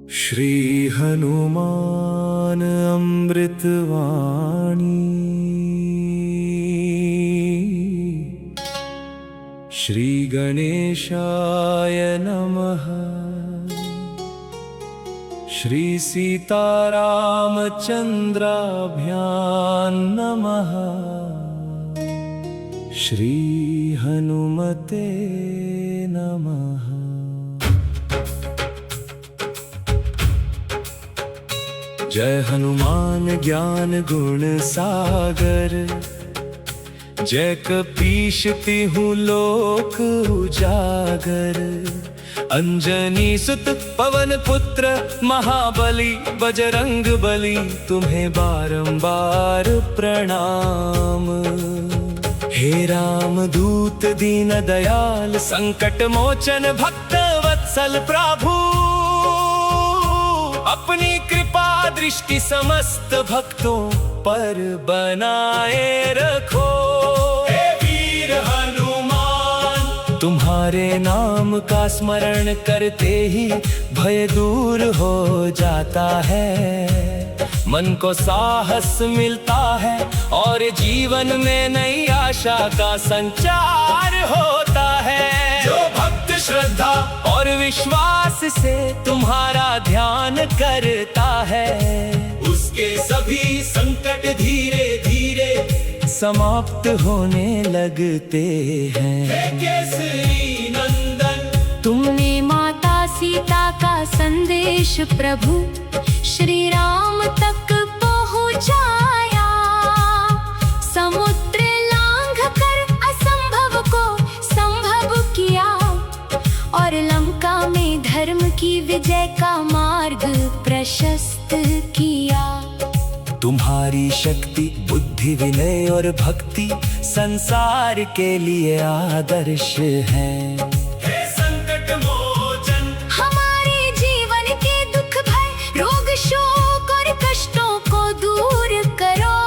श्री हनुमान अमृतवाणी। श्री गणेशाय नमः। श्री सीतारामचंद्राभ्यां नमः। श्री हनुमते नमः। जय हनुमान ज्ञान गुण सागर। जय कपीश तिहु लोक उजागर। अंजनी सुत पवन पुत्र महाबली। बजरंग बली तुम्हें बारंबार प्रणाम। हे राम दूत दीन दयाल संकट मोचन भक्त वत्सल प्रभु। अपनी कृपा दृष्टि समस्त भक्तों पर बनाए रखो। हे वीर हनुमान तुम्हारे नाम का स्मरण करते ही भय दूर हो जाता है। मन को साहस मिलता है और जीवन में नई आशा का संचार होता है। जो भक्त श्रद्धा और विश्वास से तुम्हारा ध्यान करता है, उसके सभी संकट धीरे धीरे समाप्त होने लगते हैं। हे केसरी नंदन तुमने माता सीता का संदेश प्रभु श्री राम तक पहुँचाया। समुद्र लांघ कर असंभव को संभव किया और लंका में धर्म की विजय का मार्ग प्रशस्त किया। तुम्हारी शक्ति बुद्धि विनय और भक्ति संसार के लिए आदर्श है। हे संकट मोचन हमारे जीवन के दुख भय रोग शोक और कष्टों को दूर करो।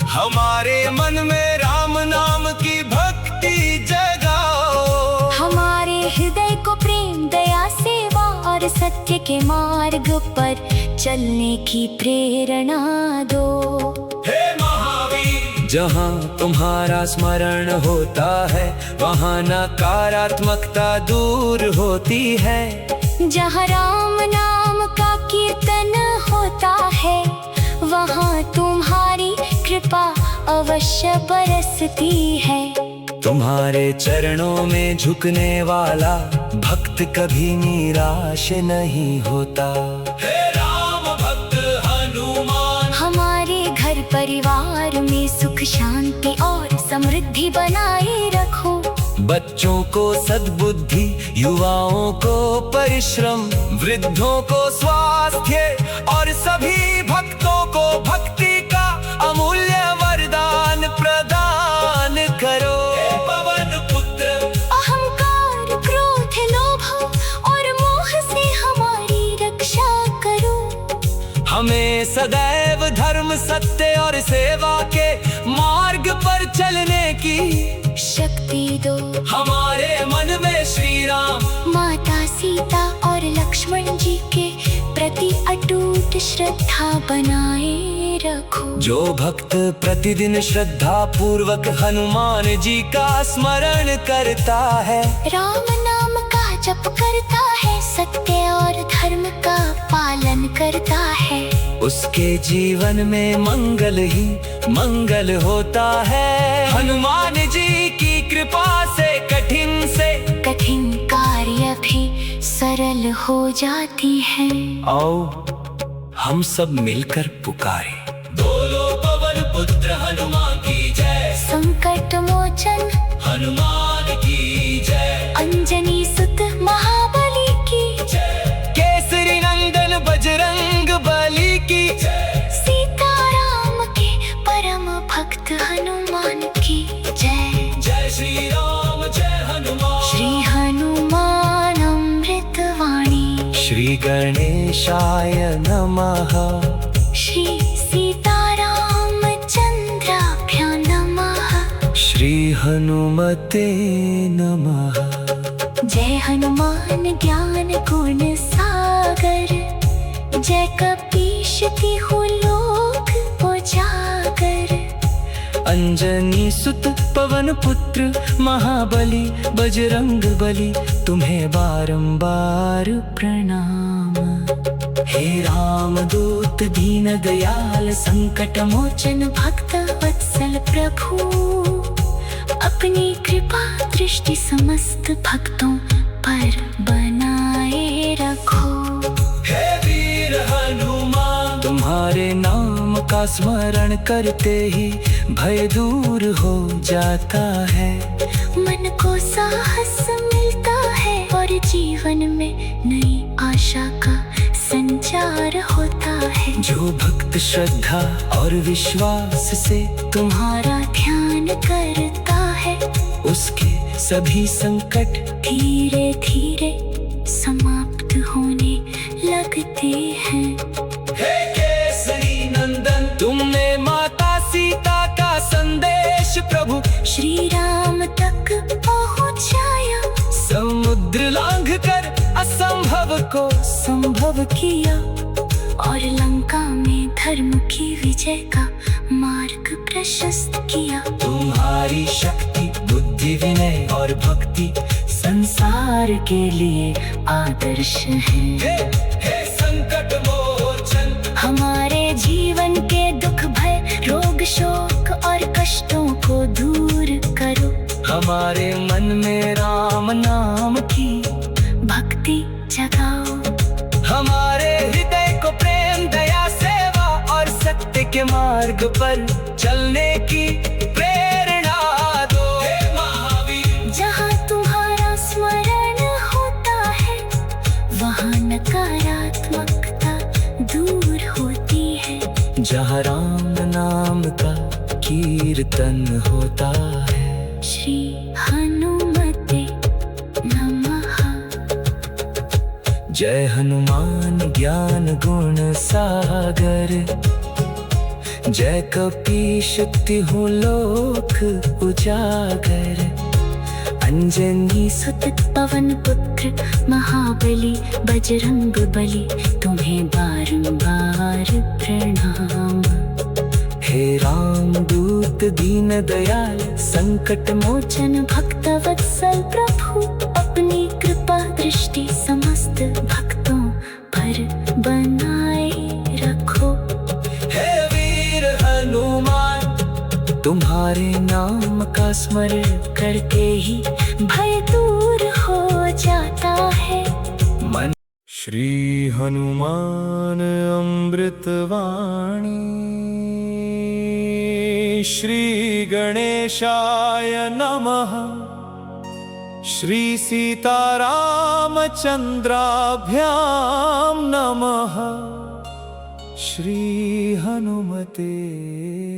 हमारे मन में राम नाम की भक्ति जगाओ। हमारे हृदय को प्रेम दया सेवा और सत्य के मार्ग पर चलने की प्रेरणा दो। हे महावीर जहाँ तुम्हारा स्मरण होता है वहाँ नकारात्मकता दूर होती है। जहाँ राम नाम का कीर्तन होता है वहाँ तुम्हारी कृपा अवश्य बरसती है। तुम्हारे चरणों में झुकने वाला भक्त कभी निराश नहीं होता। हे राम भक्त हनुमान हमारे घर परिवार में सुख शांति और समृद्धि बनाए रखो। बच्चों को सद्बुद्धि, युवाओं को परिश्रम, वृद्धों को स्वास्थ्य और सभी भक्तों को भक्ति का अमूल्य वरदान प्रदान करो। पवन पुत्र अहंकार क्रोध लोभ और मोह से हमारी रक्षा करो। हमें सदैव धर्म सत्य और सेवा के मार्ग पर चलने की शक्ति दो। हमारे मन में श्री राम माता सीता और लक्ष्मण जी के प्रति अटूट श्रद्धा बनाए रखो। जो भक्त प्रतिदिन श्रद्धा पूर्वक हनुमान जी का स्मरण करता है, राम नाम का जप करता है, सत्य और धर्म का पालन करता है, उसके जीवन में मंगल ही मंगल होता है। हनुमान जी की कृपा से कठिन कार्य भी सरल हो जाती है। आओ हम सब मिलकर पुकारे। बोलो पवन पुत्र हनुमान की जय। संकट मोचन हनुमान की जय। अंजनी सुत महाबली की जय। केसरी नंदन बजरंग बली की जय। सीताराम के परम भक्त हनुमान की जय। जय श्री राम जय हनुमान। श्री हनुमान अमृतवाणी। श्री गणेशाय नमः। श्री सीतारामचंद्राभ्यां नमः। श्री हनुमते नमः। जय हनुमान ज्ञान गुण सागर। तिहु लोक उजागर। अंजनी सुत पवन पुत्र महाबली बजरंग बली, तुम्हें बारंबार प्रणाम। हे रामदूत दीन दयाल संकट मोचन भक्त वत्सल प्रभु, अपनी कृपा दृष्टि समस्त भक्तों पर बनाए रखो। हे वीर हनुमान, तुम्हारे नाम का स्मरण करते ही भय दूर हो जाता है। मन को साहस मिलता है और जीवन में नई आशा का संचार होता है। जो भक्त श्रद्धा और विश्वास से तुम्हारा ध्यान करता है, उसके सभी संकट धीरे धीरे समाप्त होने लगते हैं। हे केसरी नंदन, तुमने माता सीता का संदेश प्रभु श्री राम तक पहुँचाया। समुद्र लांघ कर असंभव को संभव किया, और लंका में धर्म की विजय का मार्ग प्रशस्त किया। तुम्हारी शक्ति बुद्धि विनय और भक्ति संसार के लिए आदर्श है। हे संकट मोचन, हमारे जीवन के दुख भय रोग शोक और कष्टों को दूर करो। हमारे मन में राम नाम की भक्ति जगाओ। हमारे हृदय को प्रेम दया सेवा और सत्य के मार्ग पर चलने की प्रेरणा दो। हे महावीर, जहाँ तुम्हारा स्मरण होता है, वहाँ नकारात्मकता दूर होती है। जहाँ राम नाम का कीर्तन होता है। श्री हनुमते नमः। जय हनुमान ज्ञान गुण सागर, जय कपीश तिहु लोक उजागर। अंजनी सुत पवन पुत्र महाबली बजरंग बली, तुम्हें बारंबार प्रणाम। हे रामदूत दीन दयाल संकट मोचन भक्त वत्सल प्रभु, अपनी कृपा दृष्टि समस्त भक्तों पर बनाए रखो। हे वीर हनुमान, तुम्हारे नाम का स्मरण करके ही भय दूर हो जाता है मन। श्री हनुमान अमृत वाणी, श्री गणेशाय नमः। श्री सीताराम चंद्राभ्याम नमः। श्री हनुमते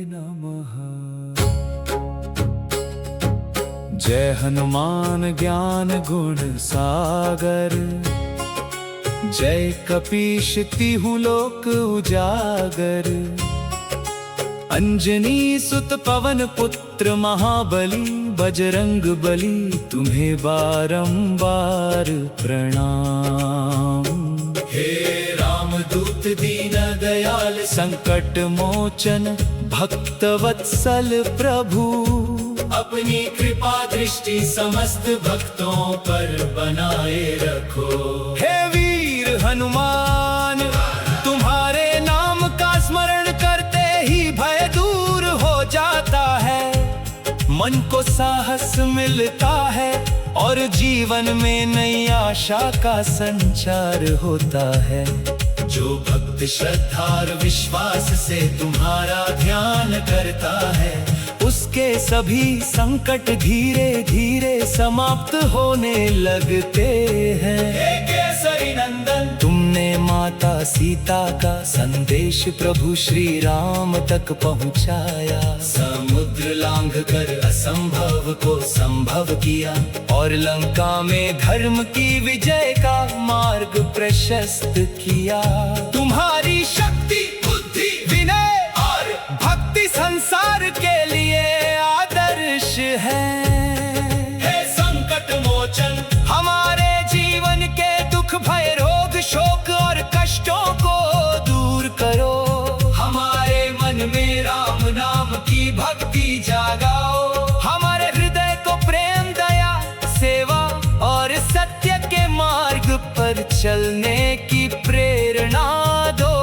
नमः। जय हनुमान ज्ञान गुण सागर, जय कपीश तिहु लोक उजागर। अंजनी सुत पवन पुत्र महाबली बजरंग बली, तुम्हें बारंबार प्रणाम। हे रामदूत दीन दयाल संकट मोचन भक्त वत्सल प्रभु, अपनी कृपा दृष्टि समस्त भक्तों पर बनाए रखो। हे वीर हनुमान, तुम्हारे नाम का स्मरण करते ही भय दूर हो जाता है। मन को साहस मिलता है और जीवन में नई आशा का संचार होता है। जो भक्त श्रद्धा और विश्वास से तुम्हारा ध्यान करता है, उसके सभी संकट धीरे धीरे समाप्त होने लगते हैं। हे केसरी नंदन, तुमने माता सीता का संदेश प्रभु श्री राम तक पहुंचाया। समुद्र लांघ कर असंभव को संभव किया और लंका में धर्म की विजय का मार्ग प्रशस्त किया। तुम्हारी शक्ति बुद्धि विनय और भक्ति संसार के लिए आदर्श है। हे संकट मोचन, हमारे जीवन के दुख भय रोग शोक और कष्टों को दूर करो। चलने की प्रेरणा दो।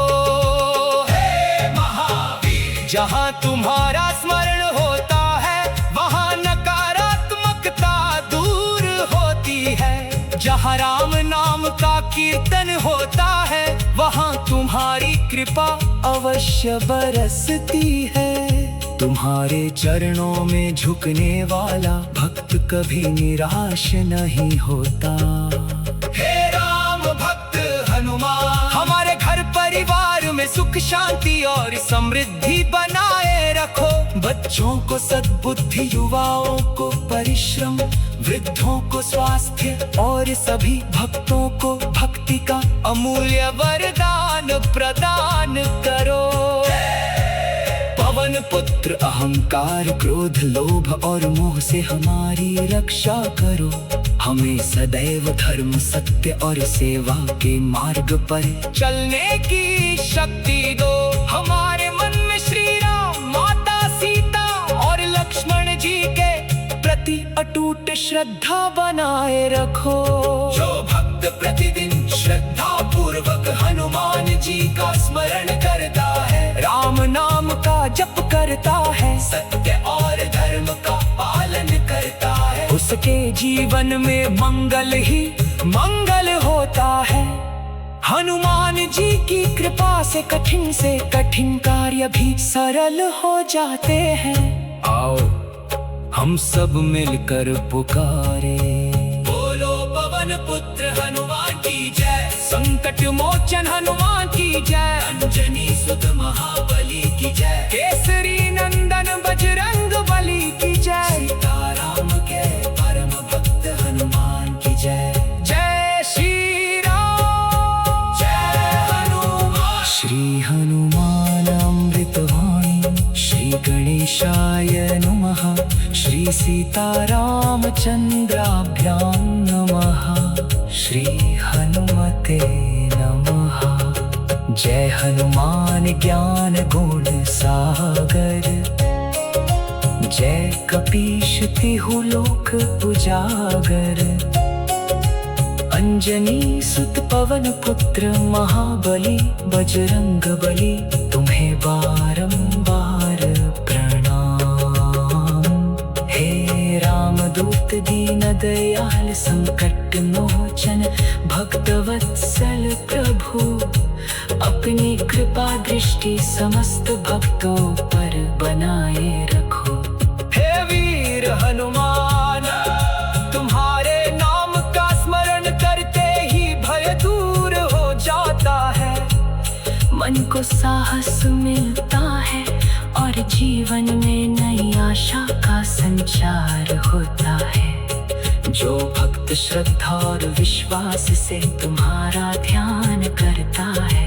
हे महावीर, जहाँ तुम्हारा स्मरण होता है वहाँ नकारात्मकता दूर होती है। जहाँ राम नाम का कीर्तन होता है वहाँ तुम्हारी कृपा अवश्य बरसती है। तुम्हारे चरणों में झुकने वाला भक्त कभी निराश नहीं होता। हे राम भक्त हनुमान, हमारे घर परिवार में सुख शांति और समृद्धि बनाए रखो। बच्चों को सद्बुद्धि, युवाओं को परिश्रम, वृद्धों को स्वास्थ्य और सभी भक्तों को भक्ति का अमूल्य वरदान प्रदान करो। पवन पुत्र अहंकार, क्रोध, लोभ और मोह से हमारी रक्षा करो। हमें सदैव धर्म, सत्य और सेवा के मार्ग पर चलने की शक्ति दो। हमारे मन में श्री राम, माता सीता और लक्ष्मण जी के प्रति अटूट श्रद्धा बनाए रखो। जो भक्त प्रतिदिन श्रद्धा पूर्वक हनुमान जी का स्मरण करता है, राम नाम का जप करता है, सत्य और धर्म का पालन करता है, उसके जीवन में मंगल ही मंगल होता है। हनुमान जी की कृपा से कठिन कार्य भी सरल हो जाते हैं। आओ हम सब मिलकर पुकारे, बोलो पवन पुत्र हनुमान की जय, संकट मोचन हनुमान की जय, अंजनी सुत महाबली की जय, केसरी नंदन बजरंग बली की जय, सीताराम के परम भक्त हनुमान की जय। जय श्री राम, जय हनुमान। श्री हनुमान अमृतवाणी, श्री गणेशाय नमः, श्री सीतारामचंद्राभ्यां नमः, श्री हनुमते नमः। जय हनुमान ज्ञान गुण सागर, जय कपीश तिहु लोक उजागर, अंजनी सुत पवन पुत्र महाबली, बजरंग बली तुम्हें बारंबार प्रणाम। हे रामदूत दीन दयाल संकट मोचन, भक्तवत्सल प्रभु, अपनी कृपा दृष्टि समस्त भक्तों पर बनाए रखो। हे वीर हनुमान, तुम्हारे नाम का स्मरण करते ही भय दूर हो जाता है, मन को साहस मिलता है और जीवन में नई आशा का संचार होता है। जो भक्त श्रद्धा और विश्वास से तुम्हारा ध्यान करता है,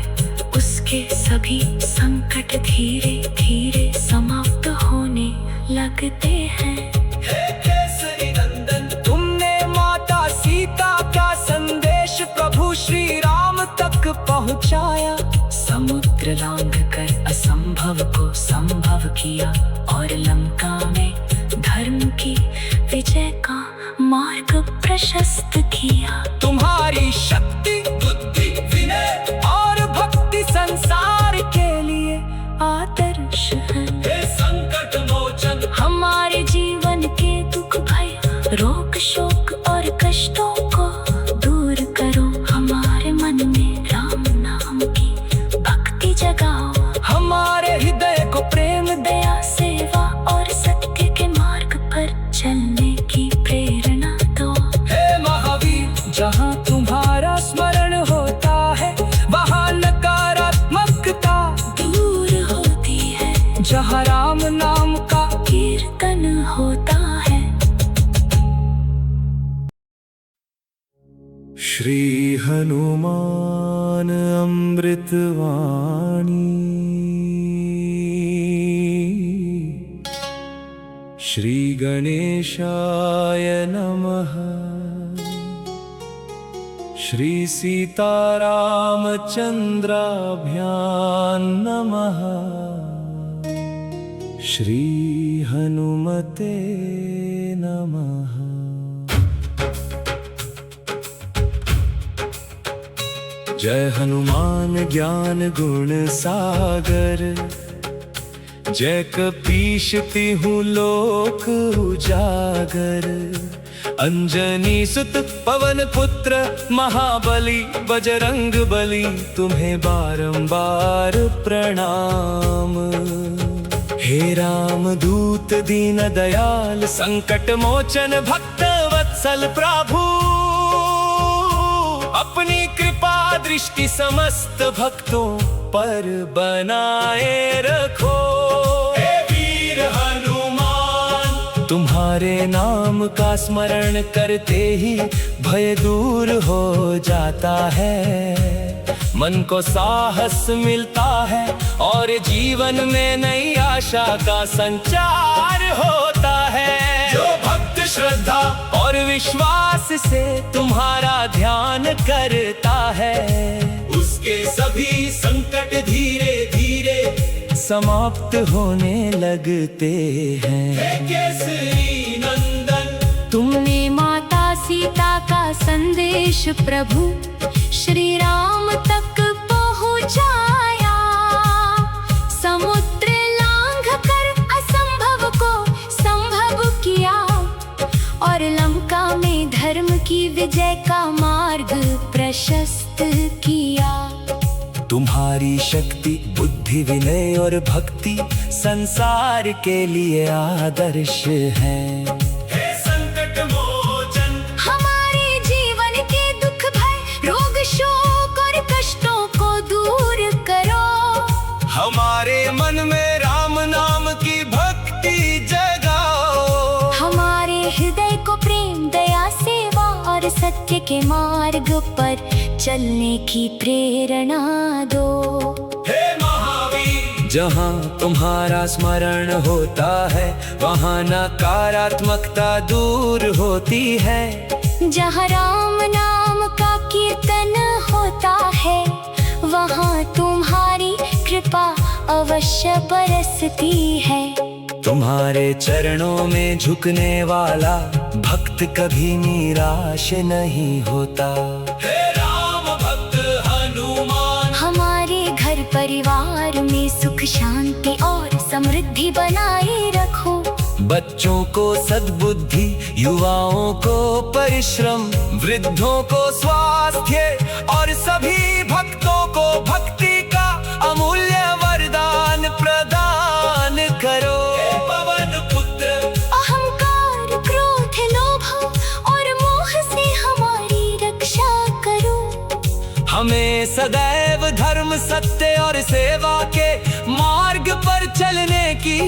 उसके सभी संकट धीरे धीरे समाप्त होने लगते हैं। हे केसरी नंदन, तुमने माता सीता का संदेश प्रभु श्री राम तक पहुंचाया। समुद्र लांघ कर असंभव को संभव किया और लंका में धर्म की विजय का मार्ग प्रशस्त किया। तुम्हारी शक्ति, बुद्धि, विनय और भक्ति संसार के लिए आदर्श है। हे संकट मोचन, हमारे जीवन के दुख, भय, रोग, शोक और कष्टों को दूर करो। हमारे मन में राम नाम की भक्ति जगाओ। हमारे हृदय को प्रेम, दया, सेवा और सत्य के मार्ग पर चलने की प्रेरणा दो। हे महावीर, जहाँ तुम्हारा स्मरण होता है वहाँ नकारात्मकता दूर होती है। जहाँ राम नाम का कीर्तन होता है। श्री हनुमान अमृतवाणी, श्री गणेशाय नमः, श्री सीतारामचंद्राभ्यां नमः, श्री हनुमते नमः। जय हनुमान ज्ञान गुण सागर, जय कपीश तिहु लोक उजागर। अंजनी सुत पवन पुत्र महाबली, बजरंग बली तुम्हें बारंबार प्रणाम। हे राम दूत दीन दयाल, संकट मोचन भक्त वत्सल प्रभु। अपनी कृपा दृष्टि समस्त भक्तों पर बनाए रखो। हे वीर हनुमान, तुम्हारे नाम का स्मरण करते ही भय दूर हो जाता है। मन को साहस मिलता है और जीवन में नई आशा का संचार होता है। जो भक्त श्रद्धा और विश्वास से तुम्हारा ध्यान करता है, उसके सभी संकट धीरे धीरे समाप्त होने लगते हैं। हे केसरी नंदन, तुमने माता सीता का संदेश प्रभु श्री राम तक पहुँचाया। समुद्र लांघ कर असंभव को संभव किया, और लंका में धर्म की विजय का मार्ग प्रशस्त किया। तुम्हारी शक्ति, बुद्धि, विनय और भक्ति संसार के लिए आदर्श है। हे संकट मोचन, हमारे जीवन के दुख भय रोग शोक और कष्टों को दूर करो। हमारे मन में राम नाम की भक्ति जगाओ। हमारे हृदय को प्रेम, दया, सेवा और सत्य के मार्ग पर चलने की प्रेरणा दो। हे महावीर, जहाँ तुम्हारा स्मरण होता है वहाँ नकारात्मकता दूर होती है। जहाँ राम नाम का कीर्तन होता है वहाँ तुम्हारी कृपा अवश्य बरसती है। तुम्हारे चरणों में झुकने वाला भक्त कभी निराश नहीं होता। हे राम भक्त हनुमान, हमारे घर परिवार में सुख शांति और समृद्धि बनाए रखो। बच्चों को सद्बुद्धि, युवाओं को परिश्रम, वृद्धों को स्वास्थ्य और सभी भक्तों को भक्ति का अमूल्य वरदान प्रदान करो। हे पवन पुत्र, अहंकार, क्रोध, लोभ और मोह से हमारी रक्षा करो। हमें सदैव धर्म, सत्य और सेवा के मार्ग पर चलने की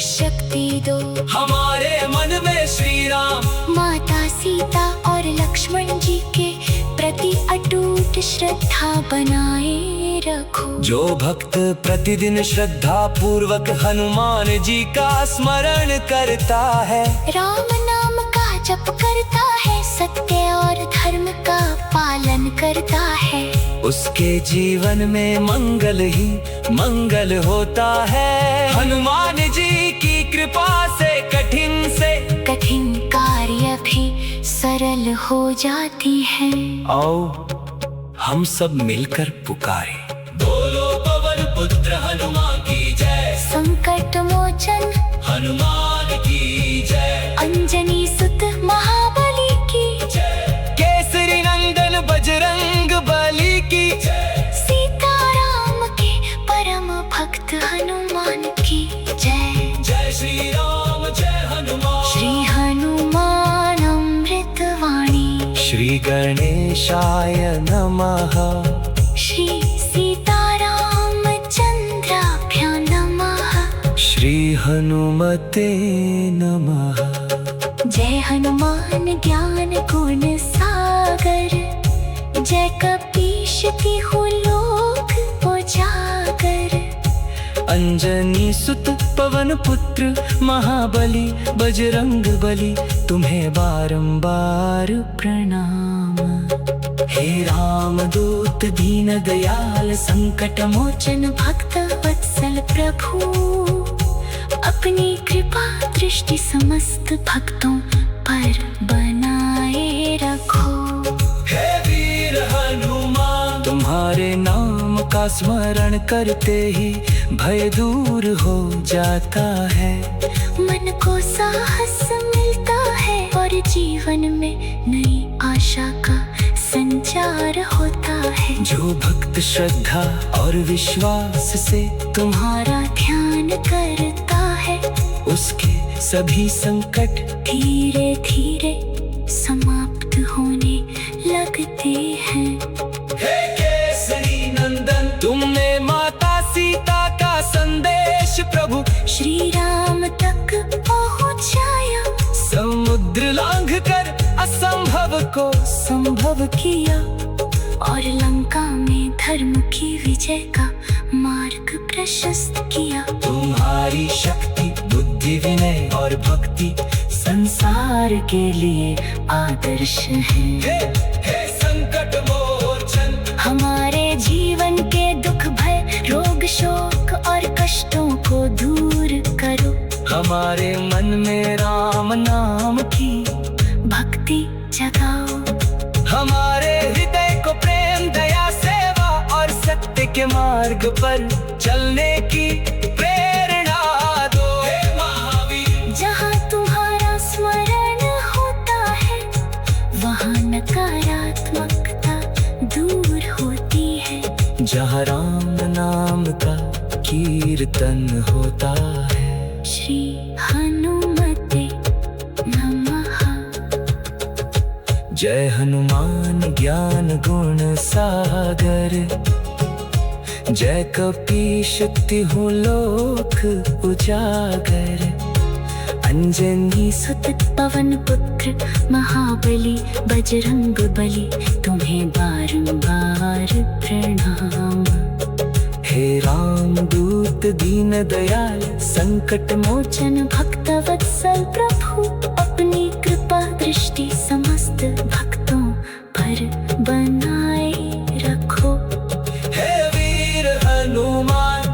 शक्ति दो। हमारे मन में श्री राम, माता सीता और लक्ष्मण जी के प्रति अटूट श्रद्धा बनाए रखो। जो भक्त प्रतिदिन श्रद्धा पूर्वक हनुमान जी का स्मरण करता है, राम नाम का जप करता है, सत्य और धर्म का पालन करता है, उसके जीवन में मंगल ही मंगल होता है। हनुमान जी की कृपा से कठिन कार्य भी सरल हो जाती है। आओ हम सब मिलकर पुकारे, बोलो पवन पुत्र हनुमान की जय। संकट मोचन हनुमान की जय। अंजनी सुत महाबली की जय। केसरी नंदन बजरंग बली की जय। सीताराम के परम भक्त हनुमान की जय। जय श्री राम जय हनुमान। श्री हनुमान अमृतवाणी। श्री गणेशाय नमः। श्री सीताराम चंद्राभ्यां नमः। श्री हनुमते नमः। जय हनुमान ज्ञान गुण सागर, जय कपीश तिहु लोक उजागर। अंजनी सुत पवन पुत्र महाबली, बजरंग बली तुम्हें बारंबार प्रणाम। हे राम दूत दीन दयाल, संकट मोचन भक्त वत्सल प्रभु। अपनी कृपा दृष्टि समस्त भक्तों पर बनाए रखो। हे वीर हनुमान, तुम्हारे नाम का स्मरण करते ही भय दूर हो जाता है। मन को साहस मिलता है और जीवन में नई आशा का संचार होता है। जो भक्त श्रद्धा और विश्वास से तुम्हारा ध्यान करता है, उसके सभी संकट धीरे धीरे समाप्त होने लगते हैं। हे केसरी नंदन, तुमने माता सीता का संदेश प्रभु श्री राम तक पहुँचाया, समुद्र लांघ कर असंभव को संभव किया, और लंका में धर्म की विजय का मार्ग प्रशस्त किया। तुम्हारी शक्ति, बुद्धि, विनय और भक्ति संसार के लिए आदर्श है। हे संकट मोचन, हमारे जीवन के दुख भय रोग शोक और कष्टों को दूर करो। हमारे मन में राम नाम की भक्ति जगाओ, हमारे हृदय को प्रेम, दया, सेवा और सत्य के मार्ग पर चलने की प्रेरणा दो। हे महावीर, जहाँ तुम्हारा स्मरण होता है वहाँ नकारात्मकता दूर होती है। जहाँ राम नाम का कीर्तन होता है। श्री हनुमते नमः। जय हनुमान ज्ञान गुण सागर, जय कपीश तिहु लोक उजागर। अंजनी सुत पवन पुत्र महाबली बजरंग बली, तुम्हें बारंबार प्रणाम। हे राम दूत दीन दयाल, संकट मोचन भक्त वत्सल प्रभु, अपनी कृपा दृष्टि समस्त भक्तों पर बनाए रखो। हे वीर हनुमान,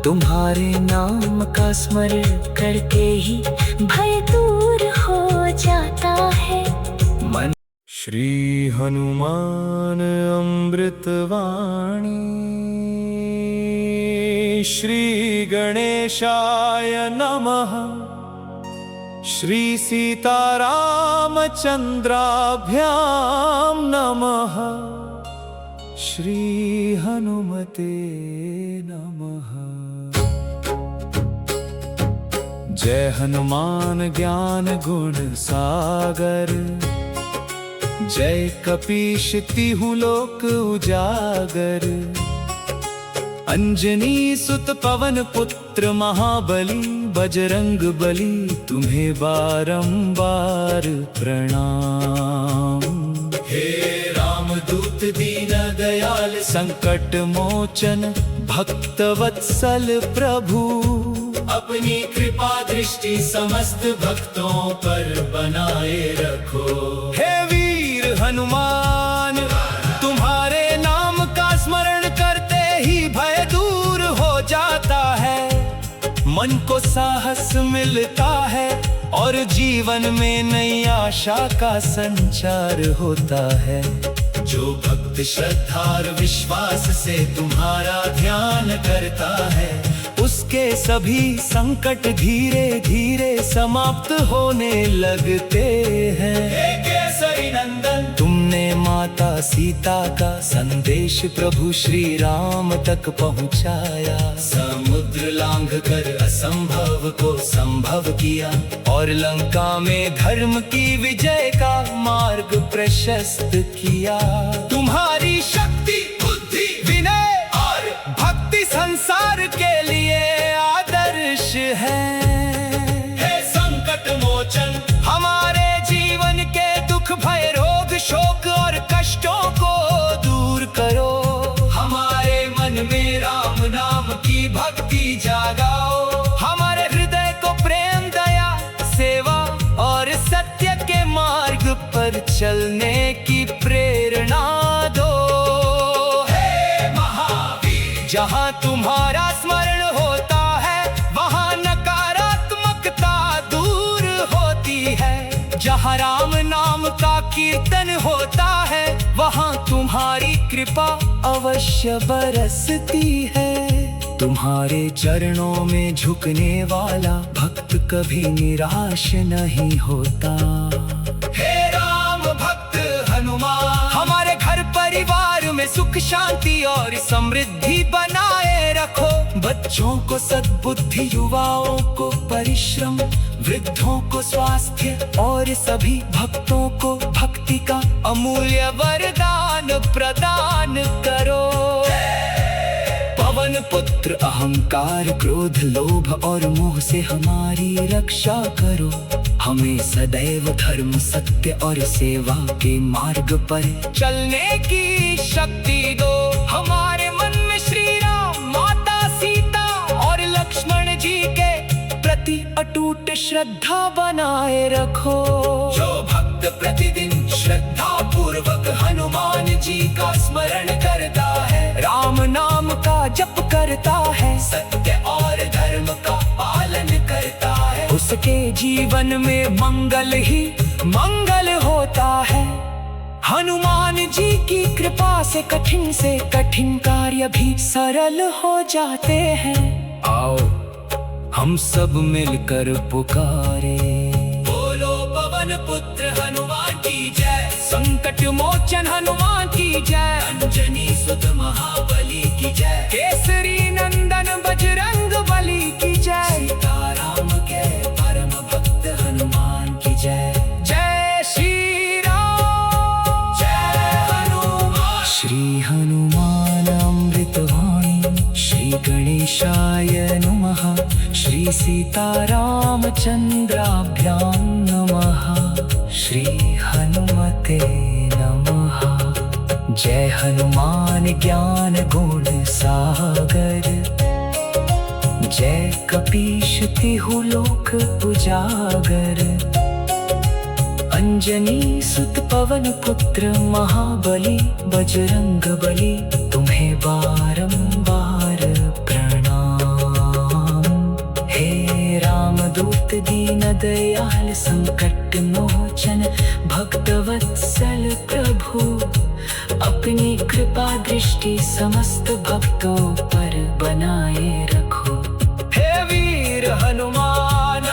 तुम्हारे नाम का स्मरण करके ही भय दूर हो जाता है मन। श्री हनुमान अमृत वाणी, श्री गणेशाय नमः। श्री सीताराम चंद्राभ्याम नमः। श्री हनुमते नमः। जय हनुमान ज्ञान गुण सागर, जय कपीश तिहु लोक उजागर। अंजनी सुत पवन पुत्र महाबली बजरंग बली, तुम्हें बारंबार प्रणाम। हे रामदूत दीन दयाल, संकट मोचन भक्त वत्सल प्रभु, अपनी कृपा दृष्टि समस्त भक्तों पर बनाए रखो। हे वीर हनुमान, तुम्हारे नाम का स्मरण करते ही भय दूर हो जाता है। मन को साहस मिलता है और जीवन में नई आशा का संचार होता है। जो भक्त श्रद्धा और विश्वास से तुम्हारा ध्यान करता है, उसके सभी संकट धीरे धीरे समाप्त होने लगते हैं। हे केसरी नंदन, तुमने माता सीता का संदेश प्रभु श्री राम तक पहुंचाया, समुद्र लांघ कर असंभव को संभव किया, और लंका में धर्म की विजय का मार्ग प्रशस्त किया। तुम्हारी शक्ति, बुद्धि, विनय और भक्ति संसार के लिए आदर्श है। हे संकट मोचन, हमारे जीवन के दुख भय रोग शोक और कष्टों को दूर करो। हमारे मन में राम नाम की भक्ति जागाओ। हमारे हृदय को प्रेम, दया, सेवा और सत्य के मार्ग पर चलने की प्रेरणा दो। हे महावीर, जहाँ तुम्हारा स्मरण होता है वहाँ नकारात्मकता दूर होती है। जहाँ राम नाम का कीर्तन होता है, वहाँ तुम्हारी कृपा अवश्य बरसती है। तुम्हारे चरणों में झुकने वाला भक्त कभी निराश नहीं होता। हे राम भक्त हनुमान, हमारे घर परिवार में सुख शांति और समृद्धि बनाए रखो। बच्चों को सद्बुद्धि, युवाओं को परिश्रम, वृद्धों को स्वास्थ्य और सभी भक्तों को भक्ति का अमूल्य वरदान प्रदान करो। पवन पुत्र अहंकार, क्रोध, लोभ और मोह से हमारी रक्षा करो। हमें सदैव धर्म, सत्य और सेवा के मार्ग पर चलने की शक्ति दो। हमारे मन में श्री राम, माता सीता और लक्ष्मण जी के प्रति अटूट श्रद्धा बनाए रखो। जो भक्त प्रतिदिन श्रद्धा पूर्वक हनुमान जी का स्मरण करता है, राम नाम का जप करता है, सत्य और धर्म का पालन करता है, उसके जीवन में मंगल ही मंगल होता है। हनुमान जी की कृपा से कठिन कार्य भी सरल हो जाते हैं। आओ हम सब मिलकर पुकारे, बोलो पवन पुत्र हनुमान की जय, संकट मोचन हनुमान की जय, अंजनी सुत महाबली की जय, केसरी नंदन बजरंग बली की जय, सीताराम के परम भक्त हनुमान की जय। जय श्री राम, जय हनुमान। श्री हनुमान अमृतवाणी, श्री गणेशाय नमः, श्री सीताराम चंद्राभ्यां नमः, श्री हनुमते नमः। जय हनुमान ज्ञान गुण सागर, जय कपीश तिहु लोक उजागर, अंजनी सुत पवन पुत्र महाबली, बजरंग बली तुम्हें बारंबार प्रणाम। हे रामदूत दीन दयाल संकट मोचन, भक्तवत्सल प्रभु, अपनी कृपा दृष्टि समस्त भक्तों पर बनाए रखो। हे वीर हनुमान,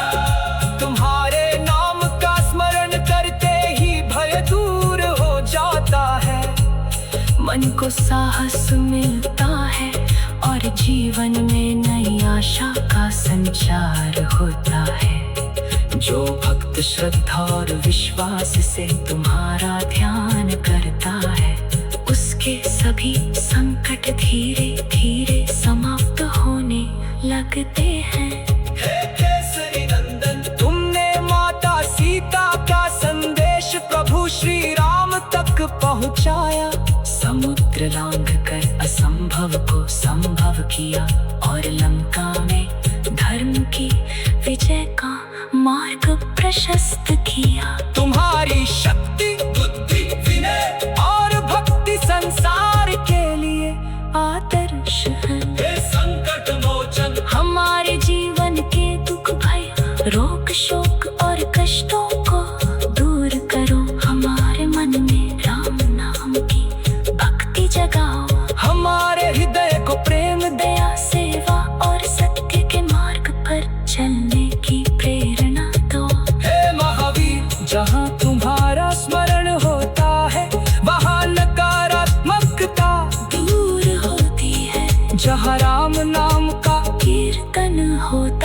तुम्हारे नाम का स्मरण करते ही भय दूर हो जाता है, मन को साहस मिलता है और जीवन में नई आशा का संचार होता है। जो भक्त श्रद्धा और विश्वास से तुम्हारा ध्यान करता है, उसके सभी संकट धीरे धीरे समाप्त होने लगते हैं। हे केसरी नंदन, तुमने माता सीता का संदेश प्रभु श्री राम तक पहुंचाया, समुद्र लांघ कर असंभव को संभव किया और लंका में धर्म की विजय का मार्ग प्रशस्त किया। तुम्हारी शक्ति, बुद्धि, विनय और भक्ति संसार के लिए आदर्श है। हे संकट मोचन, हमारे जीवन के दुख, भय, रोग, शोक और कष्टों को दूर करो। हमारे मन में राम नाम की भक्ति जगाओ। हमारे हृदय को प्रेम, दया, सेवा और सत्य के मार्ग पर चलने की प्रेरणा दो। हे महावीर, जहाँ तुम्हारा स्मरण होता है, वहाँ नकारात्मकता दूर होती है। जहाँ राम नाम का कीर्तन होता